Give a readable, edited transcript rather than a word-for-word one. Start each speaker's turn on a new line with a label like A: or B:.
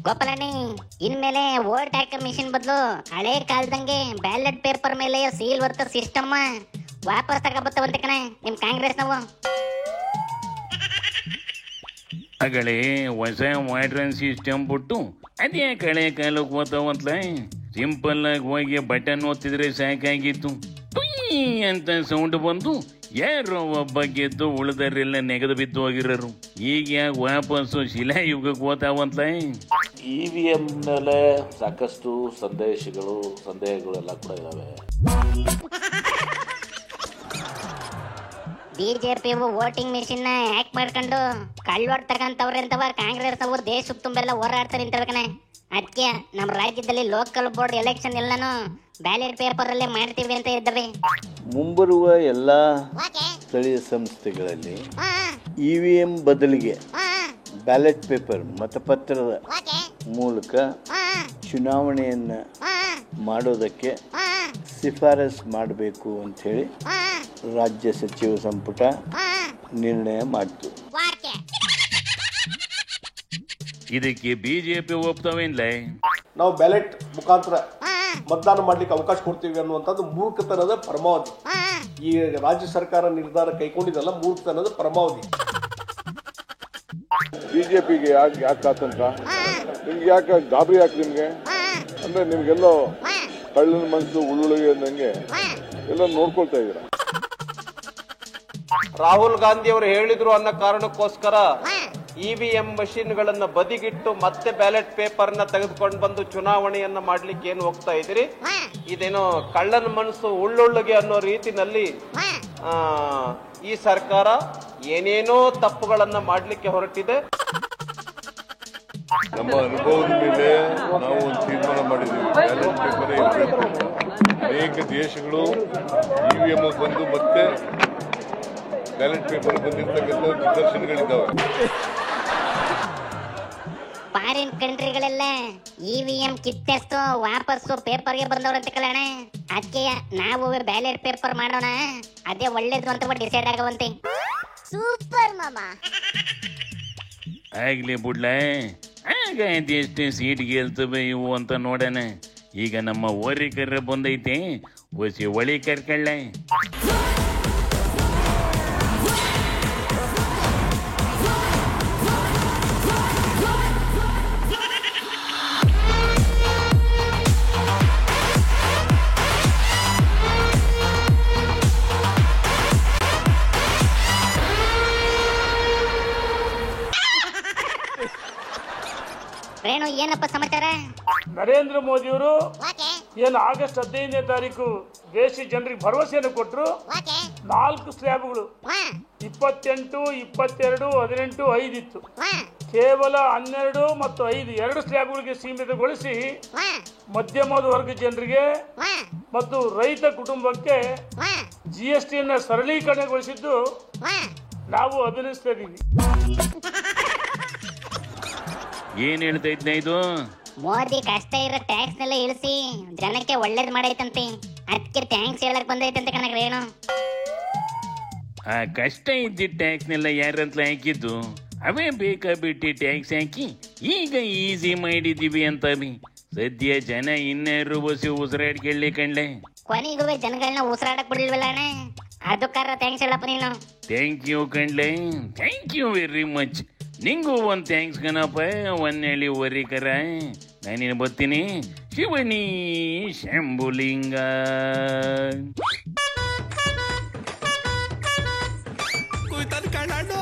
A: ಗೋಪಾಲಣ್ಣಿ, ಇನ್ಮೇಲೆ ವೋಟ್ ಹಾಕೋ ಮಿಷಿನ್ ಬದಲು ಹಳೆ ಕಾಲದಂಗೆ ಬ್ಯಾಲೆಟ್ ಪೇಪರ್ ಮೇಲೆ ಸೀಲ್ ಒತ್ತ ಸಿಸ್ಟಮ್ ವಾಪಸ್ ತಗೋಬತ್ತವಂತೆ ಕಣೆ ನಿಮ್ ಕಾಂಗ್ರೆಸ್ ನಾವು.
B: ಅಗಳೇ ಹೊಸ ಮಾಡ್ರನ್ ಸಿಸ್ಟಮ್ ಬಿಟ್ಟು ಅದೇ ಕಳೆ ಕಾಲಕ್ಕೆ ಓದ್ತಾವಂತಲ. ಸಿಂಪಲ್ ಆಗಿ ಹೋಗಿ ಬಟನ್ ಒತ್ತಿದ್ರೆ ಸಾಕಾಗಿತ್ತು. ತುಯ್ ಅಂತ ಸೌಂಡ್ ಬಂದು ಯಾರೋ ಒಬ್ಬ ಗೆದ್ದು ಉಳಿದರೆಲ್ಲ ನೆಗೆದು ಬಿದ್ದು ಹೋಗಿರೋರು. ಈಗ ಯಾಕೆ ವಾಪಸ್ಸು ಶಿಲಾಯುಗಕ್ಕೆ ಓದ್ತಾವಂತಲ.
C: EVM ಮೇಲೆ ಸಾಕಷ್ಟು ಸಂದೇಹಗಳೆಲ್ಲ ಕೂಡ ಇದಾವೆ.
A: ಬಿಜೆಪಿ ವೋಟಿಂಗ್ ಮಿಷಿನ್ ಹ್ಯಾಕ್ ಮಾಡ್ಕೊಂಡು ಕಳ್ಳೋಟ್ ತಗಂತವ್ರೆ ಅಂತವ ಕಾಂಗ್ರೆಸ್ ಅವರು ದೇಶ ತುಂಬೆಲ್ಲ ಹೋರಾಡ್ತಾರೆ ನಿಂತಿರ್ಬೇಕನೆ. ಅದಕ್ಕೆ ನಮ್ಮ ರಾಜ್ಯದಲ್ಲಿ ಲೋಕಲ್ ಬೋರ್ಡ್ ಎಲೆಕ್ಷನ್ ಎಲ್ಲಾನು ಬ್ಯಾಲೆಟ್ ಪೇಪರ್ ಅಲ್ಲೇ ಮಾಡ್ತೀವಿ ಅಂತ ಇದ್ದಾವೆ.
D: ಮುಂಬರುವ ಎಲ್ಲ ಸ್ಥಳೀಯ ಸಂಸ್ಥೆಗಳಲ್ಲಿ EVM ಬದಲಿಗೆ ಬ್ಯಾಲೆಟ್ ಪೇಪರ್ ಮತಪತ್ರದ ಮೂಲಕ ಚುನಾವಣೆಯನ್ನ ಮಾಡೋದಕ್ಕೆ ಶಿಫಾರಸ್ ಮಾಡಬೇಕು ಅಂತ ಹೇಳಿ ರಾಜ್ಯ ಸಚಿವ ಸಂಪುಟ ನಿರ್ಣಯ ಮಾಡಿತು.
B: ಇದಕ್ಕೆ ಬಿಜೆಪಿ ಒಪ್ತಾವೇನ್ಲ?
E: ನಾವು ಬ್ಯಾಲೆಟ್ ಮುಖಾಂತರ ಮತದಾನ ಮಾಡ್ಲಿಕ್ಕೆ ಅವಕಾಶ ಕೊಡ್ತೀವಿ ಅನ್ನುವಂಥದ್ದು ಮೂರ್ಖತನದ ಪರಮಾವಧಿ. ಈ ರಾಜ್ಯ ಸರ್ಕಾರ ನಿರ್ಧಾರ ಕೈಗೊಂಡಿದ್ದಲ್ಲ, ಮೂರ್ಖತನದ ಪರಮಾವಧಿ.
F: ಬಿಜೆಪಿಗೆ ಯಾಕೆ ಆತಂಕ? ನಿಮ್ಗೆ ಯಾಕೆ ಗಾಬರಿ ಯಾಕೆ ನಿಮ್ಗೆ? ಅಂದ್ರೆ ನಿಮ್ಗೆಲ್ಲೋ ಕಳ್ಳನ ಮನಸ್ಸು ಉಳ್ಳುಳಿಗೆ ಅಂದಂಗೆ ಎಲ್ಲ ನೋಡ್ಕೊಳ್ತಾ ಇದ್ದೀರಾ.
G: ರಾಹುಲ್ ಗಾಂಧಿ ಅವರು ಹೇಳಿದ್ರು ಅನ್ನೋ ಕಾರಣಕ್ಕೋಸ್ಕರ EVM ಮಷಿನ್ಗಳನ್ನ ಬದಿಗಿಟ್ಟು ಮತ್ತೆ ಬ್ಯಾಲೆಟ್ ಪೇಪರ್ ನ ತೆಗೆದುಕೊಂಡು ಬಂದು ಚುನಾವಣೆಯನ್ನ ಮಾಡ್ಲಿಕ್ಕೆ ಏನು ಹೋಗ್ತಾ ಇದ್ದೀರಿ? ಇದೇನೋ ಕಳ್ಳನ ಮನಸ್ಸು ಉಳ್ಳುಳ್ಳಿಗೆ ಅನ್ನೋ ರೀತಿನಲ್ಲಿ ಈ ಸರ್ಕಾರ ಏನೇನೋ ತಪ್ಪುಗಳನ್ನ ಮಾಡ್ಲಿಕ್ಕೆ ಹೊರಟಿದೆ.
F: ನಮ್ಮ ಅನುಭವದ ಮೇಲೆ ನಾವು ಒಂದು ತೀರ್ಮಾನ ಮಾಡಿದ್ದೀವಿ, ಬ್ಯಾಲೆಟ್ ಪೇಪರ್ ಇರಬೇಕು. ಅನೇಕ ದೇಶಗಳು EVM ಬಂದು ಮತ್ತೆ ಬ್ಯಾಲೆಟ್ ಪೇಪರ್ ಬಂದಿರ್ತಕ್ಕಂಥ ನಿದರ್ಶನಗಳಿದ್ದಾವೆ.
A: ಫಾರಿನ್ ಕಂಟ್ರಿಗಳೆಲ್ಲ EVM ಕಿತ್ತೆಸ್ತು ವಾಪಸ್ಸು ಪೇಪರ್ಗೆ ಬಂದವ್ರಂತ ಕಲ್ಯಾಣ. ಅದಕ್ಕೆ ನಾವು ಬ್ಯಾಲೆಟ್ ಪೇಪರ್ ಮಾಡೋಣ, ಅದೇ ಒಳ್ಳೇದು ಅಂತ ಡಿಸೈಡ್ ಆಗವಂತೆ.
H: ಸೂಪರ್ ಮಾಮಾ.
B: ಆಗ್ಲಿ ಬಿಡ್ಲ, ಆಗ ಎಷ್ಟು ಸೀಟ್ ಗೆಲ್ತವೆ ಇವು ಅಂತ ನೋಡೋಣ. ಈಗ ನಮ್ಮ ಓರಿಕರ್ರ ಬಂದೈತೆ, ಹೊಸಿ ಒಳಿ ಕರ್ಕಳ್ಳ.
A: ರೇಣು, ಏನಪ್ಪ ಸಮಾಚಾರ?
I: ನರೇಂದ್ರ ಮೋದಿಯವರು ಏನು ಆಗಸ್ಟ್ 15ನೇ ತಾರೀಕು ದೇಶಿ ಜನರಿಗೆ ಭರವಸೆಯನ್ನು ಕೊಟ್ಟರು. 4 ಸ್ಲ್ಯಾಬ್ಗಳು 28, 22, 18, 5 ಇತ್ತು. ಕೇವಲ 12 ಮತ್ತು 5 2 ಸ್ಲ್ಯಾಬ್ಗಳಿಗೆ ಸೀಮಿತಗೊಳಿಸಿ ಮಧ್ಯಮ ವರ್ಗ ಜನರಿಗೆ ಮತ್ತು ರೈತ ಕುಟುಂಬಕ್ಕೆ GSTಯನ್ನು ಸರಳೀಕರಣಗೊಳಿಸಿದ್ದು ನಾವು ಅಭಿನಯಿಸ್ತಾ ಇದ್ದೀವಿ.
B: ಏನ್ ಹೇಳ್ತಾ ಇದ್ನ ಇದು?
A: ಮೋದಿ ಕಷ್ಟ ಇರೋ ಟ್ಯಾಕ್ಸ್ ನೆಲ್ಲ ಇಳಿಸಿ ಜನಕ್ಕೆ ಒಳ್ಳೇದ್ ಮಾಡೈತಂತೆ, ಅದಕ್ಕೆ ಥ್ಯಾಂಕ್ಸ್ ಹೇಳಕ್ ಬಂದೈತಂತೆ ಕಣಕ್ ರೇಣು.
B: ಆ ಕಷ್ಟ ಇದ್ದಿದ್ದ ಟ್ಯಾಕ್ಸ್ನೆಲ್ಲ ಯಾರಂತಲ ಹಾಕಿದ್ದು? ಅವೇ ಬೇಕಾಬಿಟ್ಟು ಟ್ಯಾಕ್ಸ್ ಹಾಕಿ ಈಗ ಈಸಿ ಮಾಡಿದೀವಿ ಅಂತ. ಸದ್ಯ ಜನ ಇನ್ನಾರು ಬಸಿ ಉಸಿರಾಡ್ಕೊಳ್ಳಿ ಕಣ್ಲೆ.
A: ಕೊನೆಗೂ ಜನಗಳನ್ನ ಉಸಿರಾಡಕ್ ಬಿಡ್ಲಿಲ್ವಲ್ಲ ಅಣ್ಣ, ಅದಕ್ಕಾರ ಥ್ಯಾಂಕ್ಸ್ ಹೇಳಪ್ಪ ನೀನು.
B: ಥ್ಯಾಂಕ್ ಯು ಕಣ್ಲೆ, ಥ್ಯಾಂಕ್ ಯು ವೆರಿ ಮಚ್. ನಿಂಗೂ ಒಂದು ಥ್ಯಾಂಕ್ಸ್ ಕಣಪ್ಪ. ಒಂದೇಳಿ ಓರಿಕರ, ನಾನೇನು ಬರ್ತೀನಿ. ಶಿವಣಿ ಶಂಭುಲಿಂಗ.
J: ಕಣಾಡೋ